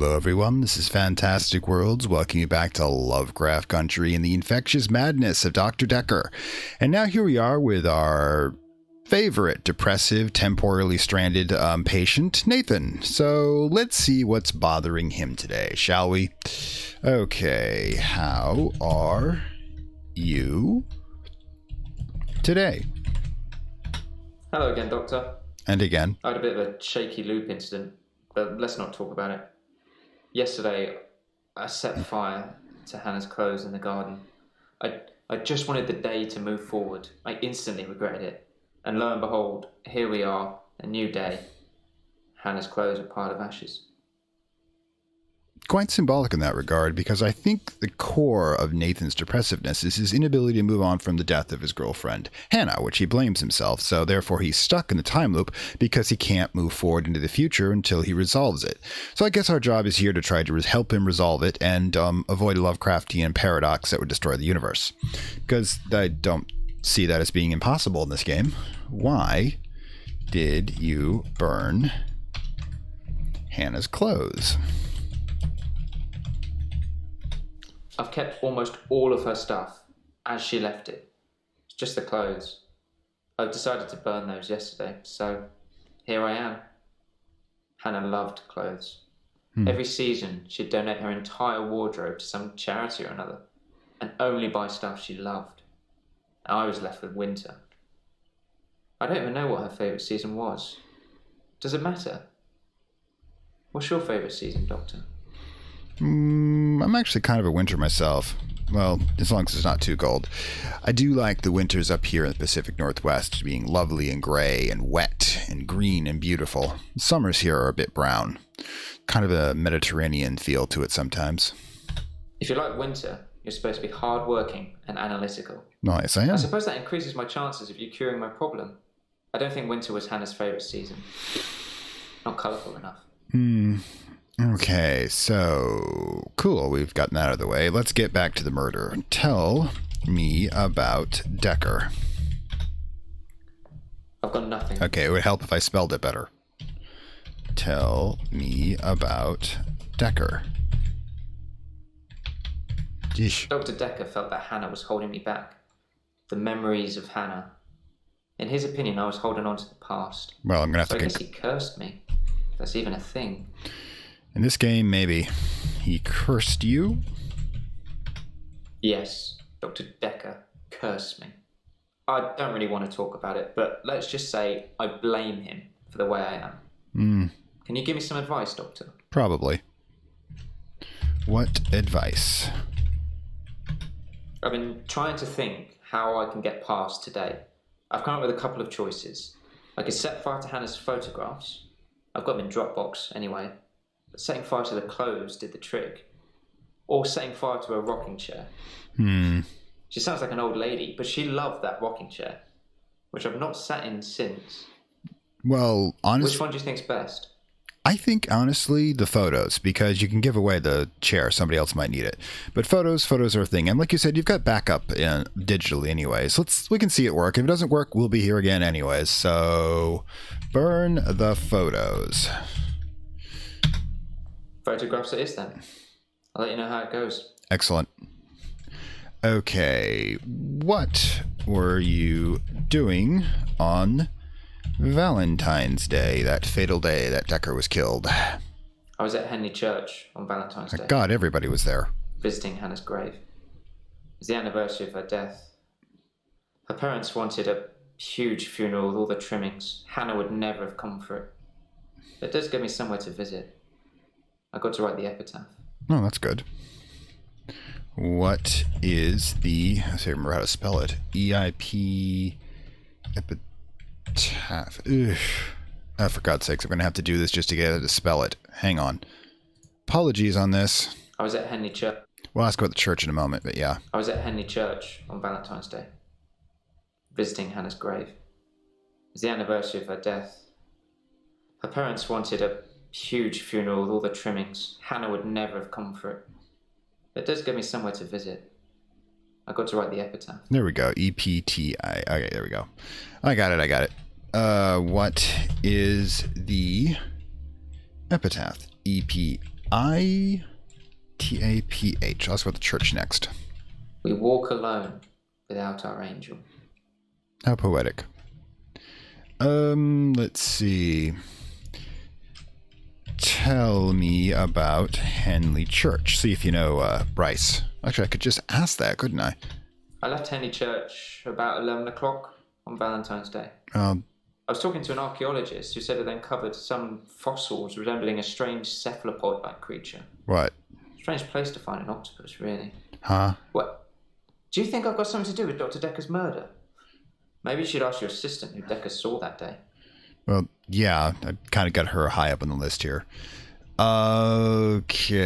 Hello everyone, this is Fantastic Worlds, welcoming you back to Lovecraft Country and the infectious madness of Dr. Dekker. And now here we are with our favorite depressive, temporarily stranded patient, Nathan. So let's see what's bothering him today, shall we? Okay, how are you today? Hello again, Doctor. And again. I had a bit of a shaky loop incident, but let's not talk about it. Yesterday, I set fire to Hannah's clothes in the garden. I just wanted the day to move forward. I instantly regretted it. And lo and behold, here we are, a new day. Hannah's clothes are a pile of ashes. Quite symbolic in that regard, because I think the core of Nathan's depressiveness is his inability to move on from the death of his girlfriend, Hannah, which he blames himself, so therefore he's stuck in the time loop because he can't move forward into the future until he resolves it. So I guess our job is here to try to help him resolve it and avoid a Lovecraftian paradox that would destroy the universe. Because I don't see that as being impossible in this game. Why did you burn Hannah's clothes? I've kept almost all of her stuff as she left it. It's just the clothes. I've decided to burn those yesterday, so here I am. Hannah loved clothes. Every season, she'd donate her entire wardrobe to some charity or another, and only buy stuff she loved. I was left with winter. I don't even know what her favourite season was. Does it matter? What's your favourite season, Doctor? I'm actually kind of a winter myself. Well, as long as it's not too cold. I do like the winters up here in the Pacific Northwest being lovely and gray and wet and green and beautiful. Summers here are a bit brown. Kind of a Mediterranean feel to it sometimes. If you like winter, you're supposed to be hard-working and analytical. Nice, I am. I suppose that increases my chances of you curing my problem. I don't think winter was Hannah's favourite season. Not colourful enough. Okay, so cool, we've gotten that out of the way. Let's get back to the murder. Tell me about Dekker. I've got nothing. Okay, it would help if I spelled it better. Tell me about Dekker. Yeesh. Dr. Dekker felt that Hannah was holding me back. The memories of Hannah. In his opinion, I was holding on to the past. Well, I'm going to So have I to... guess he cursed me. If that's even a thing. In this game, maybe. He cursed you? Yes, Dr. Dekker cursed me. I don't really want to talk about it, but let's just say I blame him for the way I am. Can you give me some advice, Doctor? Probably. What advice? I've been trying to think how I can get past today. I've come up with a couple of choices. I could set fire to Hannah's photographs. I've got them in Dropbox anyway. But setting fire to the clothes did the trick. Or setting fire to a rocking chair. She sounds like an old lady, but she loved that rocking chair, which I've not sat in since. Well, honestly... Which one do you think's best? I think, honestly, the photos, because you can give away the chair. Somebody else might need it. But photos are a thing. And like you said, you've got backup digitally anyways. We can see it work. If it doesn't work, we'll be here again anyways. So, burn the photos. Photographs it is then. I'll let you know how it goes. Excellent. Okay, what were you doing on Valentine's Day, that fatal day that Dekker was killed? I was at Henley Church on Valentine's Day. God, everybody was there. Visiting Hannah's grave. It was the anniversary of her death. Her parents wanted a huge funeral with all the trimmings. Hannah would never have come for it. But it does give me somewhere to visit. I got to write the epitaph. Oh, that's good. What is the... I can't remember how to spell it. EIP... Epitaph. Ugh. Oh, for God's sakes, I'm going to have to do this just to get it to spell it. Hang on. Apologies on this. I was at Henley Church. We'll ask about the church in a moment, but yeah. I was at Henley Church on Valentine's Day. Visiting Hannah's grave. It was the anniversary of her death. Her parents wanted a huge funeral with all the trimmings. Hannah would never have come for it. It does give me somewhere to visit. I got to write the epitaph. There we go. EPTI. Okay, there we go. I got it. What is the epitaph? EPI. I-T-A-P-H. I'll ask about the church next. We walk alone without our angel. How poetic. Let's see. Tell me about Henley Church. See if you know Bryce. Actually, I could just ask that, couldn't I? I left Henley Church about 11 o'clock on Valentine's Day. I was talking to an archaeologist who said it uncovered some fossils resembling a strange cephalopod-like creature. What? Strange place to find an octopus, really. Huh? What? Do you think I've got something to do with Dr. Dekker's murder? Maybe you should ask your assistant who Dekker saw that day. Well, yeah, I kind of got her high up on the list here. Okay,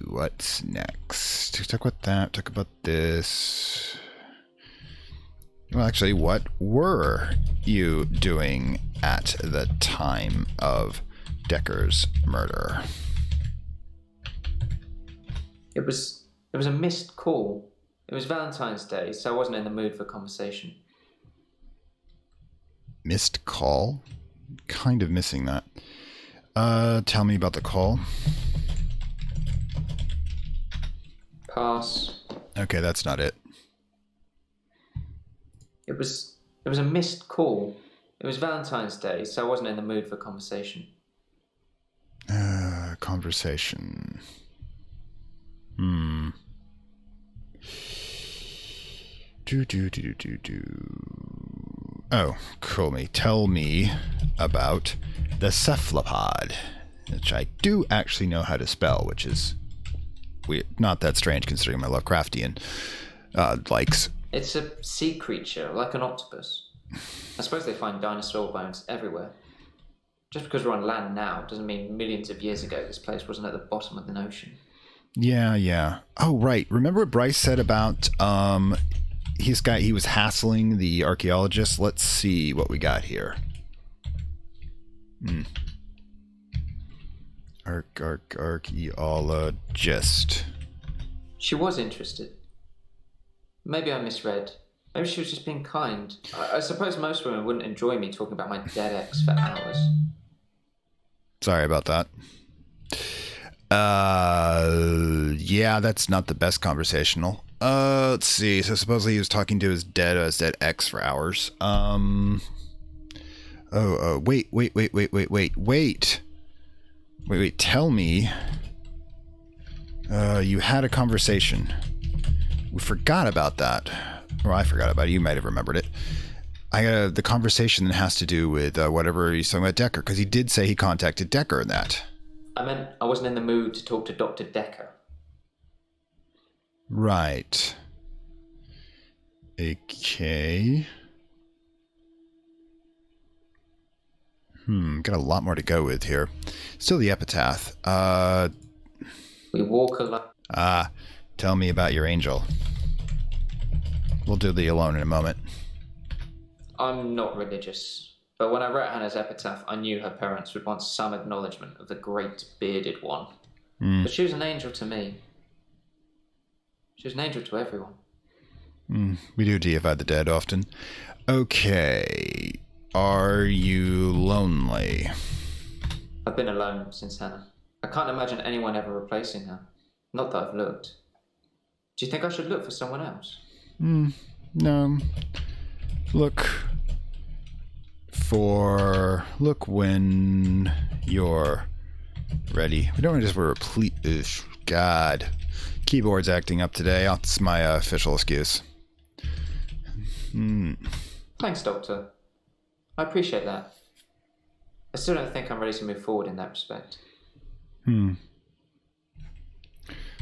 what's next? Talk about that, talk about this. Well, actually, what were you doing at the time of Dekker's murder? It was a missed call. It was Valentine's Day, so I wasn't in the mood for conversation. Missed call? Kind of missing that. Tell me about the call. Pass. Okay, that's not it. It was a missed call. It was Valentine's Day, so I wasn't in the mood for conversation. Conversation. Oh, cool me. Tell me about the cephalopod, which I do actually know how to spell, which is weird. Not that strange considering my Lovecraftian likes. It's a sea creature, like an octopus. I suppose they find dinosaur bones everywhere. Just because we're on land now doesn't mean millions of years ago this place wasn't at the bottom of an ocean. Yeah. Oh, right. Remember what Bryce said about he was hassling the archaeologist? Let's see what we got here. Archaeologist. She was interested. Maybe I misread. Maybe she was just being kind. I suppose most women wouldn't enjoy me talking about my dead ex for hours. Sorry about that. Yeah, that's not the best conversational. Let's see. So supposedly he was talking to his dead ex for hours. Wait. Tell me. You had a conversation. We forgot about that. Or I forgot about it. You might have remembered it. The conversation that has to do with whatever he's talking about Dekker, because he did say he contacted Dekker in that. I meant I wasn't in the mood to talk to Dr. Dekker. Right. Okay. Got a lot more to go with here. Still the epitaph. We walk alone. Tell me about your angel. We'll do the alone in a moment. I'm not religious, but when I wrote Hannah's epitaph, I knew her parents would want some acknowledgement of the great bearded one. But she was an angel to me. She was an angel to everyone. We do deify the dead often. Okay. Are you lonely? I've been alone since Hannah. I can't imagine anyone ever replacing her. Not that I've looked. Do you think I should look for someone else? No. Look when you're ready. We don't want to just replete. God. Keyboard's acting up today. That's my official excuse. Thanks, Doctor. I appreciate that. I still don't think I'm ready to move forward in that respect.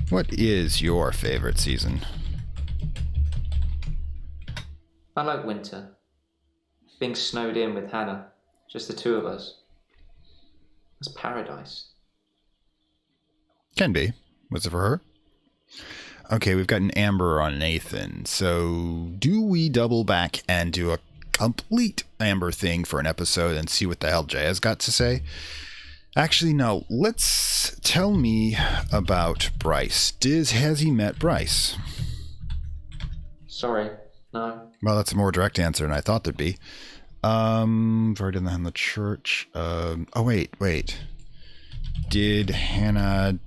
What is your favorite season? I like winter. Being snowed in with Hannah. Just the two of us. It's paradise. Can be. Was it for her? Okay, we've got an Amber on Nathan. So do we double back and do a complete Amber thing for an episode and see what the hell Jaya's got to say? Actually, no. Tell me about Bryce. Has he met Bryce? Sorry, no. Well, that's a more direct answer than I thought there'd be. I've already done that in the church. Oh, wait. Did Hannah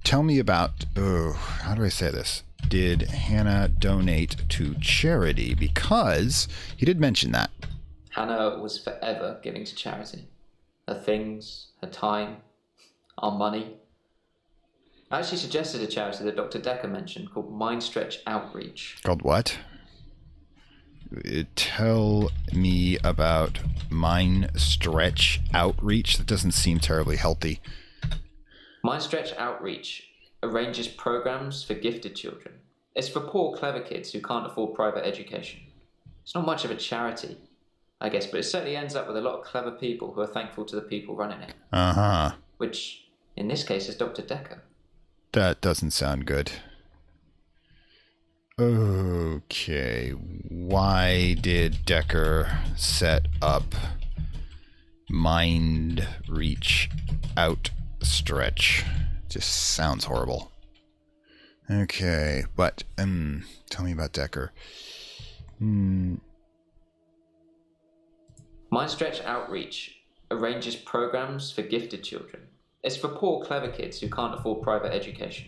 tell me about, how do I say this? Did Hannah donate to charity? Because he did mention that. Hannah was forever giving to charity. Her things, her time, our money. I actually suggested a charity that Dr. Dekker mentioned called Mind Stretch Outreach. Called what? Tell me about Mind Stretch Outreach. That doesn't seem terribly healthy. Mind Stretch Outreach arranges programs for gifted children. It's for poor, clever kids who can't afford private education. It's not much of a charity, I guess, but it certainly ends up with a lot of clever people who are thankful to the people running it. Uh-huh. Which, in this case, is Dr. Dekker. That doesn't sound good. Okay. Why did Dekker set up Mind Reach Outstretch? Just sounds horrible. Okay, but tell me about Dekker. Mind Stretch Outreach arranges programs for gifted children. It's for poor, clever kids who can't afford private education.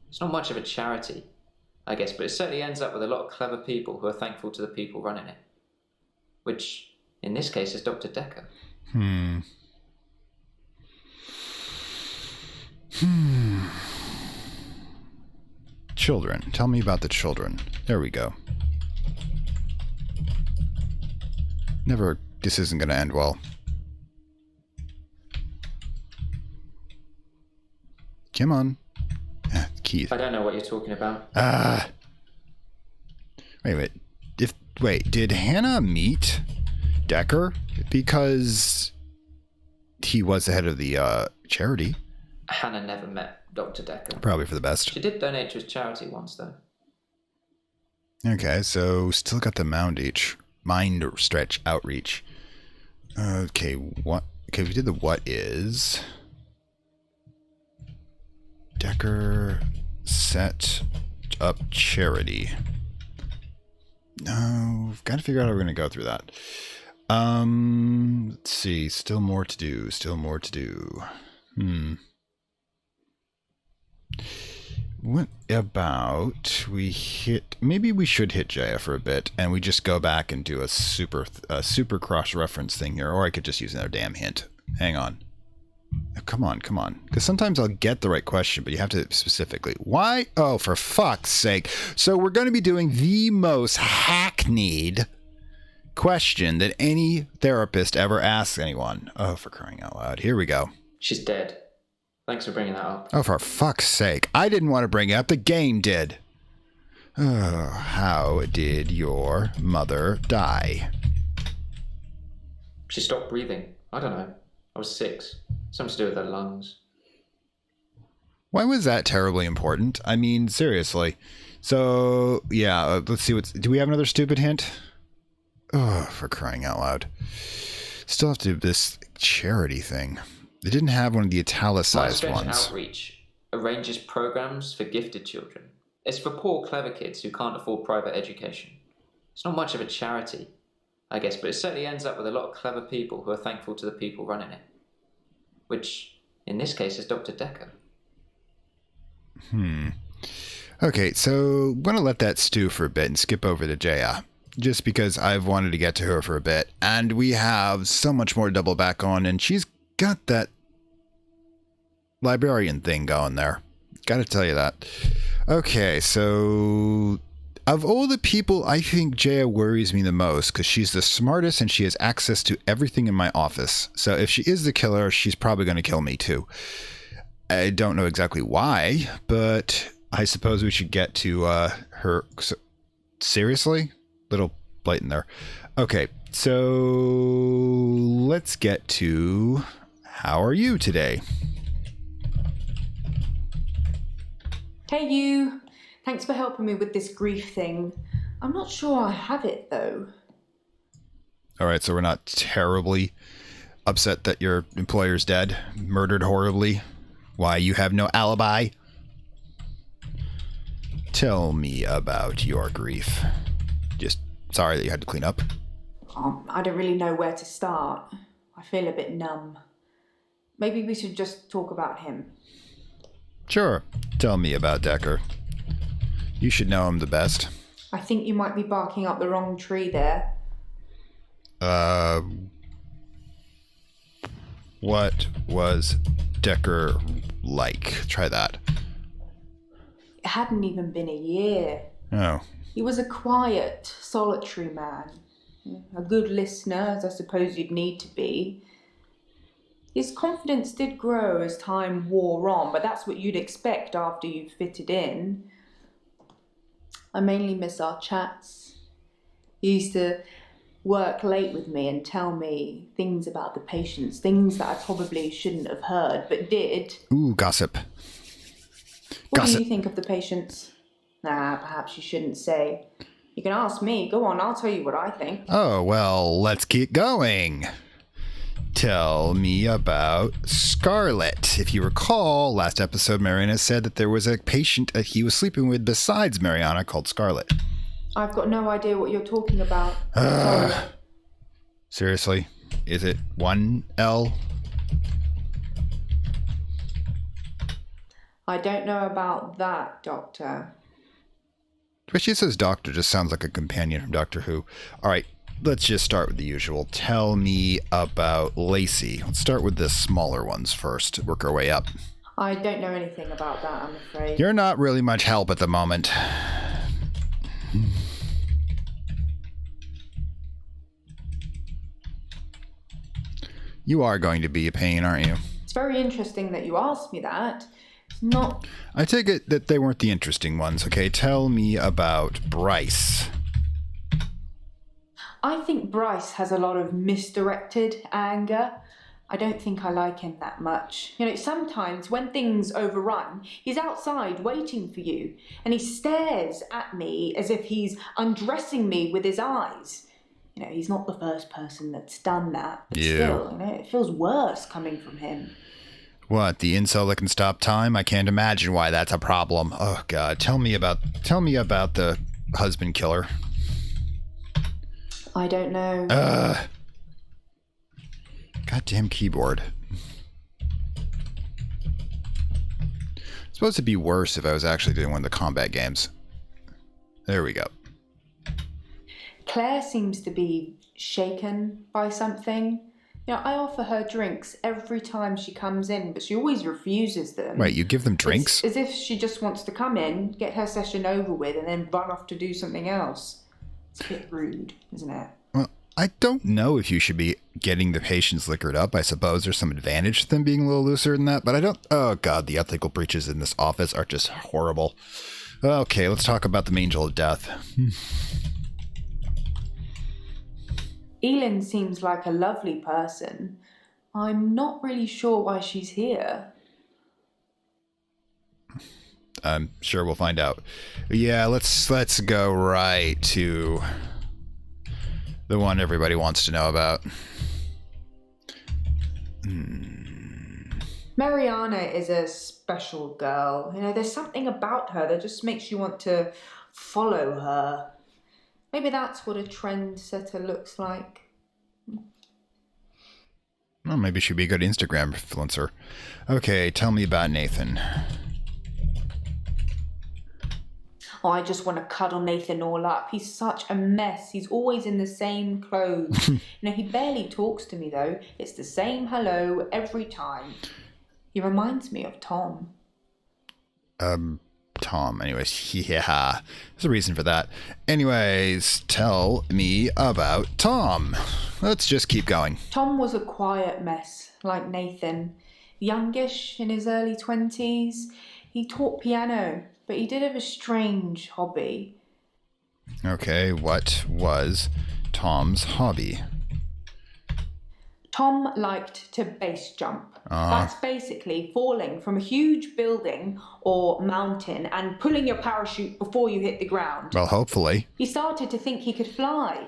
It's not much of a charity, I guess, but it certainly ends up with a lot of clever people who are thankful to the people running it. Which, in this case, is Dr. Dekker. Children. Tell me about the children. There we go. This isn't going to end well. Come on. Keith. I don't know what you're talking about. Wait. Did Hannah meet Dekker? Because he was the head of the charity. Hannah never met Dr. Dekker. Probably for the best. She did donate to his charity once, though. Okay, so still got the Mind Stretch Outreach. Okay, what? Okay, we did the what is. Dekker set up charity. No, we've got to figure out how we're going to go through that. Let's see. Still more to do. What about maybe we should hit Jaya for a bit and we just go back and do a super cross-reference thing here, or I could just use another damn hint. Hang on. Oh, come on. Because sometimes I'll get the right question, but you have to specifically. Why? Oh, for fuck's sake. So we're going to be doing the most hackneyed question that any therapist ever asks anyone. Oh, for crying out loud. Here we go. She's dead. Thanks for bringing that up. Oh, for fuck's sake. I didn't want to bring it up. The game did. Oh, how did your mother die? She stopped breathing. I don't know. I was 6. Something to do with her lungs. Why was that terribly important? I mean, seriously. So, yeah, let's see do we have another stupid hint? Oh, for crying out loud. Still have to do this charity thing. They didn't have one of the italicized ones. Mind Stretch Outreach arranges programs for gifted children. It's for poor, clever kids who can't afford private education. It's not much of a charity, I guess, but it certainly ends up with a lot of clever people who are thankful to the people running it. Which, in this case, is Dr. Dekker. Okay, so I'm going to let that stew for a bit and skip over to Jaya. Just because I've wanted to get to her for a bit. And we have so much more to double back on, and she's got that librarian thing going there. Gotta tell you that. Okay, so of all the people, I think Jaya worries me the most because she's the smartest and she has access to everything in my office. So if she is the killer, she's probably going to kill me too. I don't know exactly why, but I suppose we should get to her. So, seriously? Little blatant there. Okay, so let's get to how are you today? Hey you, thanks for helping me with this grief thing. I'm not sure I have it though. All right, so we're not terribly upset that your employer's dead, murdered horribly. Why, you have no alibi? Tell me about your grief. Just sorry that you had to clean up. I don't really know where to start. I feel a bit numb. Maybe we should just talk about him. Sure. Tell me about Dekker. You should know him the best. I think you might be barking up the wrong tree there. What was Dekker like? Try that. It hadn't even been a year. Oh. He was a quiet, solitary man. A good listener, as I suppose you'd need to be. His confidence did grow as time wore on, but that's what you'd expect after you've fitted in. I mainly miss our chats. He used to work late with me and tell me things about the patients, things that I probably shouldn't have heard, but did. Ooh, gossip. What do you think of the patients? Nah, perhaps you shouldn't say. You can ask me. Go on, I'll tell you what I think. Oh, well, let's keep going. Tell me about Scarlet. If you recall, last episode, Mariana said that there was a patient that he was sleeping with besides Mariana called Scarlet. I've got no idea what you're talking about. Seriously? Is it 1L? I don't know about that, Doctor. But she says doctor just sounds like a companion from Doctor Who. All right, let's just start with the usual. Tell me about Lacey. Let's start with the smaller ones first. Work our way up. I don't know anything about that, I'm afraid. You're not really much help at the moment. You are going to be a pain, aren't you? It's very interesting that you asked me that. It's not... I take it that they weren't the interesting ones, okay? Tell me about Bryce. I think Bryce has a lot of misdirected anger. I don't think I like him that much. You know, sometimes when things overrun, he's outside waiting for you, and he stares at me as if he's undressing me with his eyes. You know, he's not the first person that's done that, but still, you know, it feels worse coming from him. What, the incel that can stop time? I can't imagine why that's a problem. Oh God, tell me about the husband killer. I don't know. Goddamn keyboard. It's supposed to be worse if I was actually doing one of the combat games. There we go. Claire seems to be shaken by something. You know, I offer her drinks every time she comes in, but she always refuses them. Wait, you give them drinks? It's as if she just wants to come in, get her session over with, and then run off to do something else. It's a bit rude, isn't it? Well, I don't know if you should be getting the patients liquored up. I suppose there's some advantage to them being a little looser than that, but I don't... Oh God, the ethical breaches in this office are just horrible. Okay, let's talk about the Angel of Death. Elin seems like a lovely person. I'm not really sure why she's here. I'm sure we'll find out. Yeah, let's go right to the one everybody wants to know about. Mariana is a special girl. You know, there's something about her that just makes you want to follow her. Maybe that's what a trendsetter looks like. Well, maybe she'd be a good Instagram influencer. Okay, tell me about Nathan. Oh, I just want to cuddle Nathan all up. He's such a mess. He's always in the same clothes. You know, he barely talks to me, though. It's the same hello every time. He reminds me of Tom. Tom. Anyways, yeah. There's a reason for that. Anyways, tell me about Tom. Let's just keep going. Tom was a quiet mess, like Nathan. Youngish, in his early 20s. He taught piano, but he did have a strange hobby. Okay, what was Tom's hobby? Tom liked to base jump. That's basically falling from a huge building or mountain and pulling your parachute before you hit the ground. Well, hopefully. He started to think he could fly.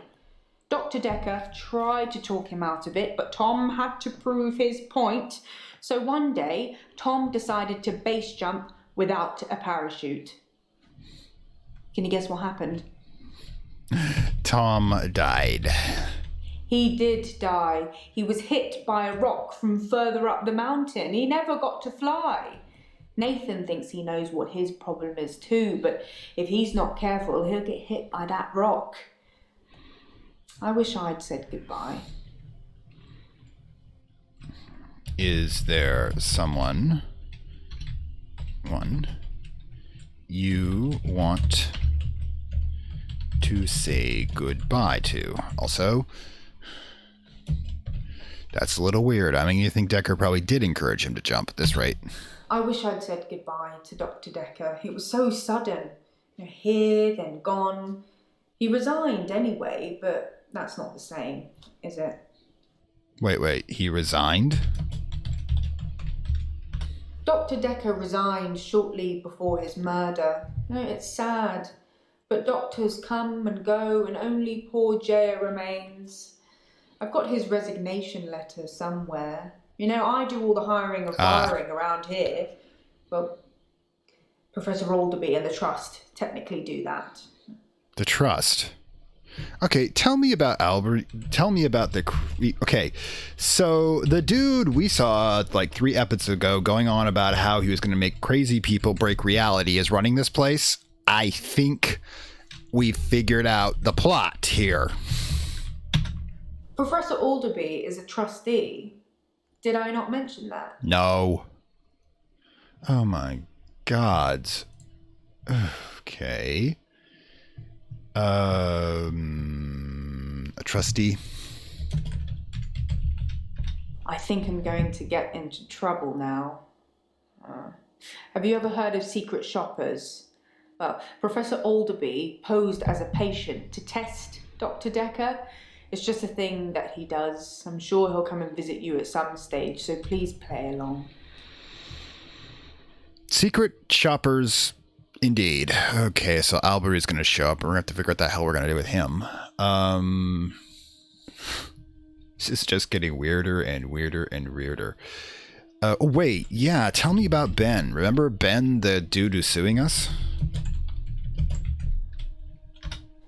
Dr. Dekker tried to talk him out of it, but Tom had to prove his point. So one day, Tom decided to base jump without a parachute. Can you guess what happened? Tom died. He did die. He was hit by a rock from further up the mountain. He never got to fly. Nathan thinks he knows what his problem is too, but if he's not careful, he'll get hit by that rock. I wish I'd said goodbye. Is there someone you want to say goodbye to? Also, that's a little weird. I mean, you think Dekker probably did encourage him to jump at this rate. I wish I'd said goodbye to Dr. Dekker. It was so sudden. Here, then gone. He resigned anyway, but that's not the same, is it? Wait, he resigned? Dr. Dekker resigned shortly before his murder. It's sad, but doctors come and go and only poor Jaya remains. I've got his resignation letter somewhere. I do all the hiring and firing around here. Well, Professor Alderby and the Trust technically do that. The Trust? Okay, tell me about Albert. Tell me about okay, so the dude we saw like 3 episodes ago going on about how he was going to make crazy people break reality is running this place. I think we figured out the plot here. Professor Alderby is a trustee. Did I not mention that? No. Oh my gods. Okay. A trustee. I think I'm going to get into trouble now. Have you ever heard of secret shoppers? Well, Professor Alderby posed as a patient to test Dr. Dekker. It's just a thing that he does. I'm sure he'll come and visit you at some stage, so please play along. Secret shoppers, indeed. Okay, so Albert is going to show up, and we're going to have to figure out what the hell we're going to do with him. This is just getting weirder and weirder and weirder. Wait, yeah, tell me about Ben. Remember Ben, the dude who's suing us?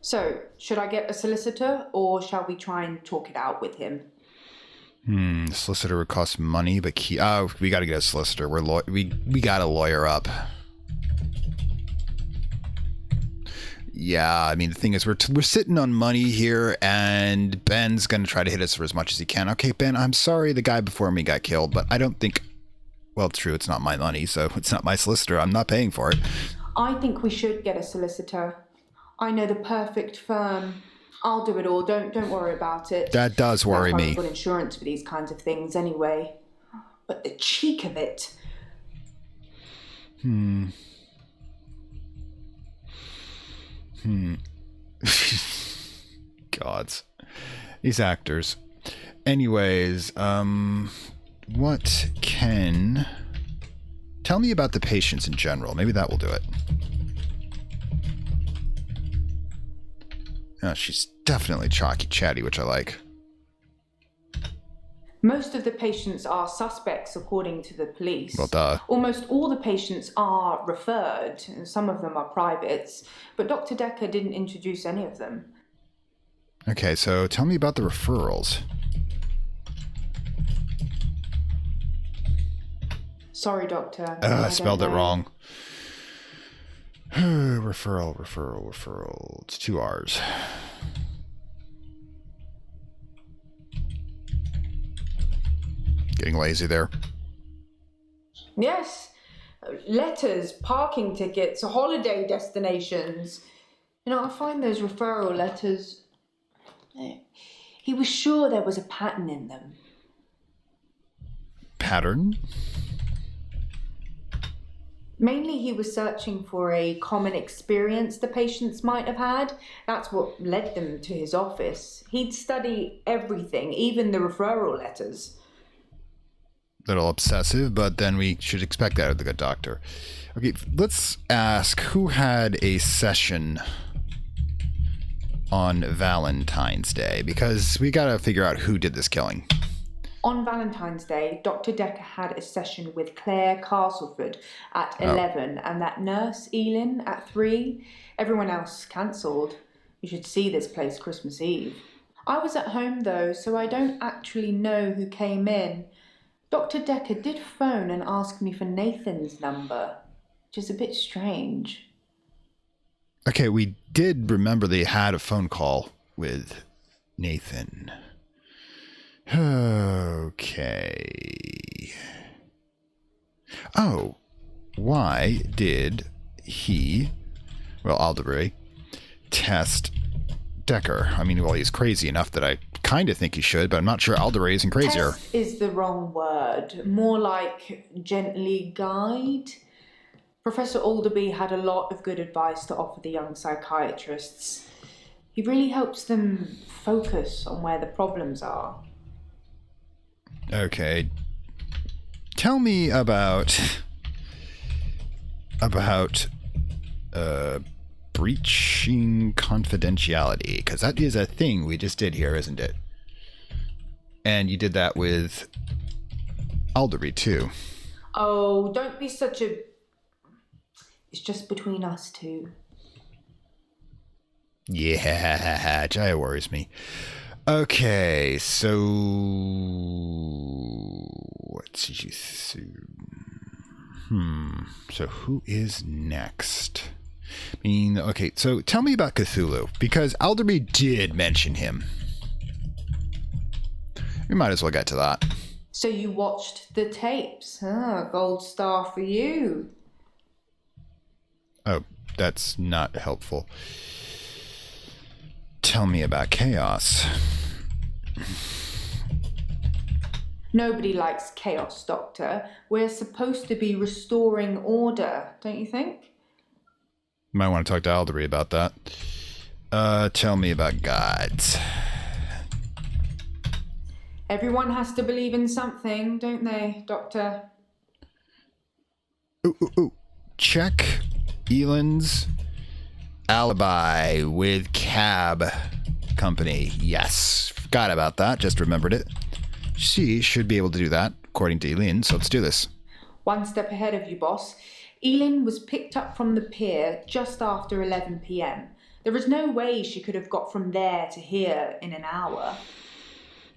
So, should I get a solicitor, or shall we try and talk it out with him? Solicitor would cost money, but we got to get a solicitor. We got to lawyer up. Yeah, I mean, the thing is, we're sitting on money here, and Ben's going to try to hit us for as much as he can. Okay, Ben, I'm sorry the guy before me got killed, but I don't think... Well, true, it's not my money, so it's not my solicitor. I'm not paying for it. I think we should get a solicitor. I know the perfect firm. I'll do it all. Don't worry about it. That does worry me. I've got insurance for these kinds of things anyway. But the cheek of it. Gods. These actors. Anyways, what can... Tell me about the patients in general. Maybe that will do it. Oh, she's definitely chatty, which I like. Most of the patients are suspects, according to the police. Well, duh. Almost all the patients are referred, and some of them are privates, but Dr. Dekker didn't introduce any of them. Okay, so tell me about the referrals. Sorry, Doctor. I spelled it wrong. Referral. It's 2 R's. Getting lazy there. Yes. Letters, parking tickets, holiday destinations. I find those referral letters... He was sure there was a pattern in them. Pattern? Mainly he was searching for a common experience the patients might have had. That's what led them to his office. He'd study everything, even the referral letters. Little obsessive, but then we should expect that of the good doctor. Okay, let's ask who had a session on Valentine's Day, because we gotta figure out who did this killing. On Valentine's Day, Dr. Dekker had a session with Claire Castleford at 11 and that nurse, Elin, at 3. Everyone else cancelled. You should see this place Christmas Eve. I was at home though, so I don't actually know who came in. Dr. Dekker did phone and ask me for Nathan's number, which is a bit strange. Okay, we did remember they had a phone call with Nathan. Okay. Oh, why did he, well, Aldebaran, test Dekker? I mean, well, he's crazy enough that I kind of think he should, but I'm not sure Aldebaran isn't crazier. Test is the wrong word. More like gently guide. Professor Alderby had a lot of good advice to offer the young psychiatrists. He really helps them focus on where the problems are. Okay. Tell me about breaching confidentiality, because that is a thing we just did here, isn't it? And you did that with Aldebaran too. Oh, don't be such a... It's just between us two. Yeah, Jaya worries me. Okay, so what's you? So who is next? I mean, okay, so tell me about Cthulhu, because Alderby did mention him. We might as well get to that. So you watched the tapes. Gold star for you. Oh, that's not helpful. Tell me about chaos. Nobody likes chaos, Doctor. We're supposed to be restoring order, don't you think? Might want to talk to Aldebaran about that. Tell me about gods. Everyone has to believe in something, don't they, Doctor? Ooh. Check Elend's alibi with cab company. Yes, forgot about that. Just remembered it. She should be able to do that, according to Elend, so let's do this. One step ahead of you, boss. Elend was picked up from the pier just after 11 p.m. There is no way she could have got from there to here in an hour.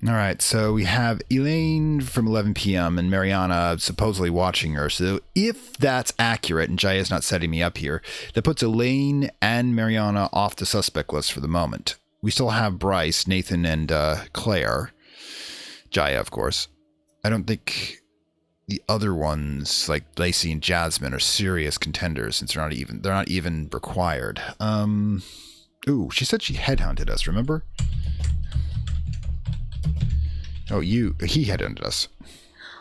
All right, so we have Elaine from 11 p.m. and Mariana supposedly watching her. So if that's accurate, and Jaya's not setting me up here, that puts Elaine and Mariana off the suspect list for the moment. We still have Bryce, Nathan, and Claire. Jaya, of course. I don't think the other ones, like Lacey and Jasmine, are serious contenders since they're not even required. Ooh, she said she headhunted us, remember? Oh, he headhunted us.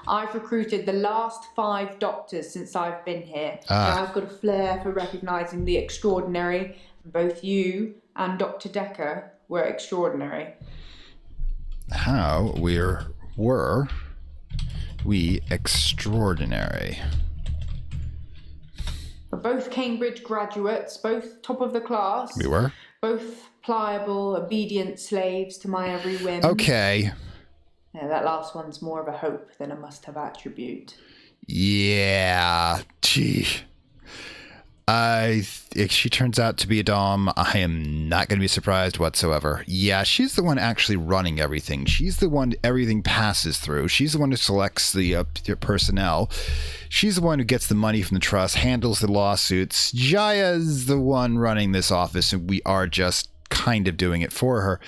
I've recruited the last 5 doctors since I've been here. I've got a flair for recognising the extraordinary. Both you and Dr. Dekker were extraordinary. How were we extraordinary? We're both Cambridge graduates, both top of the class. We were? Both pliable, obedient slaves to my every whim. Okay. Yeah, that last one's more of a hope than a must-have attribute. Yeah. Gee. If she turns out to be a dom, I am not going to be surprised whatsoever. Yeah, she's the one actually running everything. She's the one everything passes through. She's the one who selects the personnel. She's the one who gets the money from the trust, handles the lawsuits. Jaya's the one running this office, and we are just kind of doing it for her.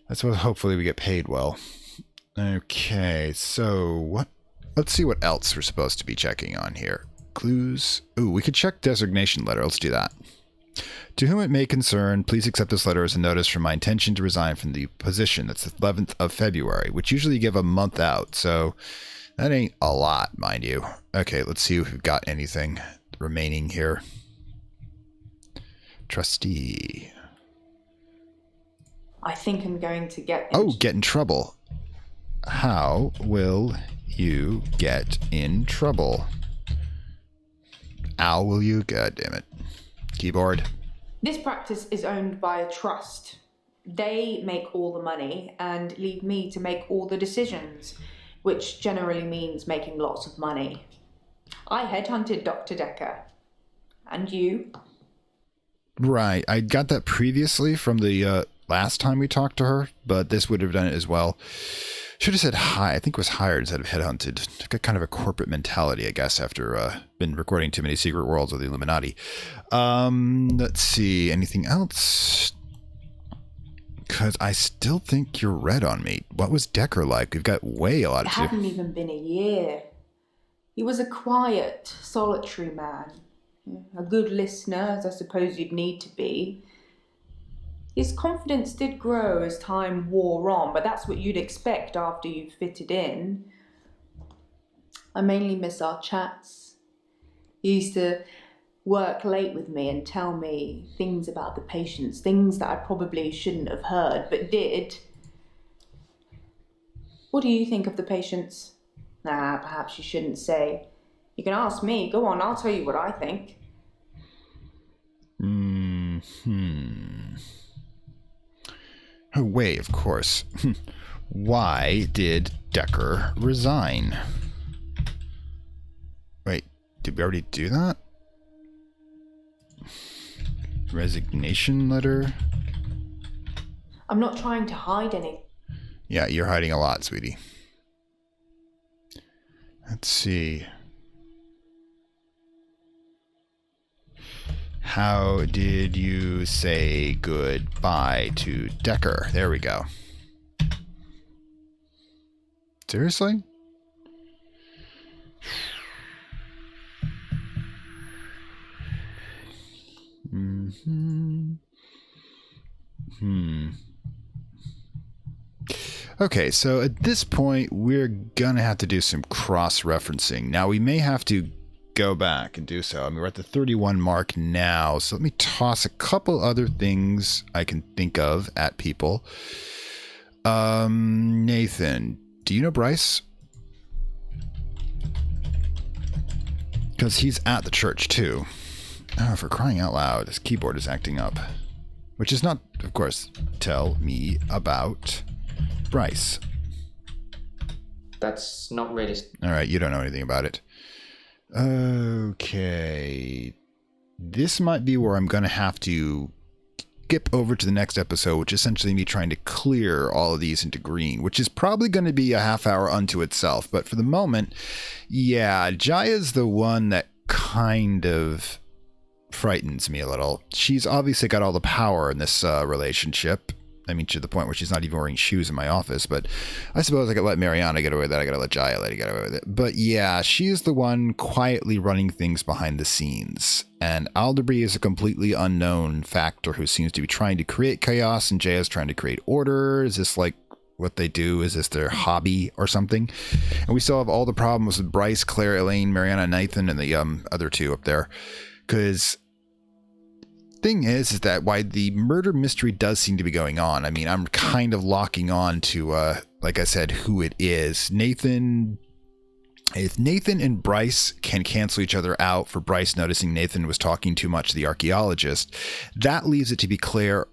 That's what hopefully we get paid well. Okay, so what? Let's see what else we're supposed to be checking on here. Clues. Ooh, we could check designation letter. Let's do that. To whom it may concern, please accept this letter as a notice from my intention to resign from the position. That's the 11th of February, which usually give a month out. So that ain't a lot, mind you. Okay, let's see if we've got anything remaining here. Trustee. I think I'm going to get... Get in trouble. How will you get in trouble? How will you? God damn it. Keyboard. This practice is owned by a trust. They make all the money and leave me to make all the decisions, which generally means making lots of money. I headhunted Dr. Dekker. And you? Right. I got that previously from the last time we talked to her, but this would have done it as well. Should have said hi. I think it was hired instead of headhunted. Got kind of a corporate mentality, I guess, after been recording too many Secret Worlds of the Illuminati. Let's see. Anything else? Because I still think you're red on me. What was Dekker like? We've got way a lot It of... hadn't even been a year. He was a quiet, solitary man. A good listener, as I suppose you'd need to be. His confidence did grow as time wore on, but that's what you'd expect after you've fitted in. I mainly miss our chats. He used to work late with me and tell me things about the patients, things that I probably shouldn't have heard, but did. What do you think of the patients? Perhaps you shouldn't say. You can ask me. Go on, I'll tell you what I think. Oh, wait, of course. Why did Dekker resign? Wait, did we already do that? Resignation letter? I'm not trying to hide anything. Yeah, you're hiding a lot, sweetie. Let's see. How did you say goodbye to Dekker? There we go. Seriously? Okay, so at this point, we're gonna have to do some cross-referencing. Now, we may have to go back and do so. I mean, we're at the 31 mark now, so let me toss a couple other things I can think of at people. Nathan, do you know Bryce? Because he's at the church, too. Oh, for crying out loud, his keyboard is acting up. Which is not, of course, tell me about Bryce. That's not really... All right, you don't know anything about it. Okay. This might be where I'm going to have to skip over to the next episode, which is essentially me trying to clear all of these into green, which is probably going to be a half hour unto itself. But for the moment, yeah, Jaya's the one that kind of frightens me a little. She's obviously got all the power in this relationship. I mean, to the point where she's not even wearing shoes in my office, but I suppose I could let Mariana get away with that. I gotta let Jaya get away with it. But yeah, she's the one quietly running things behind the scenes. And Alderby is a completely unknown factor who seems to be trying to create chaos, and Jaya's trying to create order. Is this like what they do? Is this their hobby or something? And we still have all the problems with Bryce, Claire, Elaine, Mariana, Nathan, and the other two up there. Because thing is that why the murder mystery does seem to be going on. I mean, I'm kind of locking on to, like I said, who it is. Nathan. If Nathan and Bryce can cancel each other out for Bryce noticing Nathan was talking too much to the archaeologist, that leaves it to be Claire,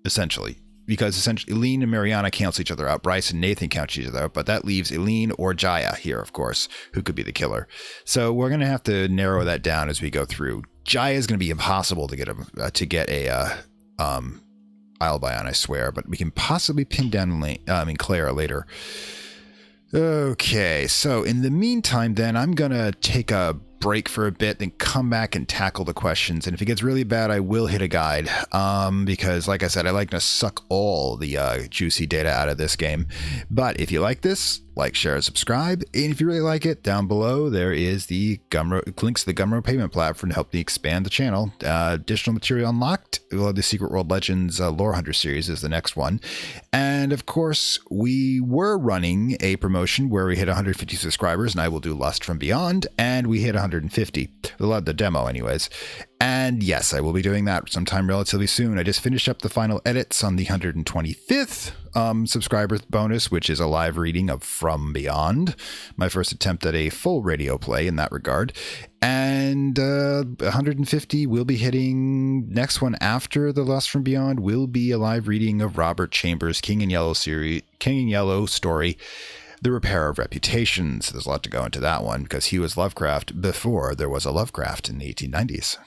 essentially. Because essentially, Eileen and Mariana cancel each other out. Bryce and Nathan cancel each other out. But that leaves Eileen or Jaya here, of course, who could be the killer. So we're going to have to narrow that down as we go through. Jaya is going to be impossible to get a alibi on, I swear. But we can possibly pin down Claire later. Okay, so in the meantime, then, I'm going to take a break for a bit, then come back and tackle the questions. And if it gets really bad, I will hit a guide, because, like I said, I like to suck all the juicy data out of this game. But if you like this, like, share, and subscribe. And if you really like it, down below, there is the links to the Gumroad payment platform to help me expand the channel. Additional material unlocked. We'll have the Secret World Legends Lore Hunter series is the next one. And, of course, we were running a promotion where we hit 150 subscribers, and I will do Lust from Beyond, and we hit 150. The demo, anyways. And yes, I will be doing that sometime relatively soon. I just finished up the final edits on the 125th subscriber bonus, which is a live reading of From Beyond. My first attempt at a full radio play in that regard. And 150 will be hitting. Next one after the Lust from Beyond will be a live reading of Robert Chambers' King in Yellow story, The Repair of Reputations. There's a lot to go into that one because he was Lovecraft before there was a Lovecraft in the 1890s.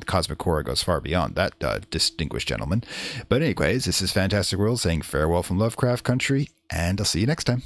Cosmic horror goes far beyond that distinguished gentleman. But anyways, this is Fantastic World saying farewell from Lovecraft Country, and I'll see you next time.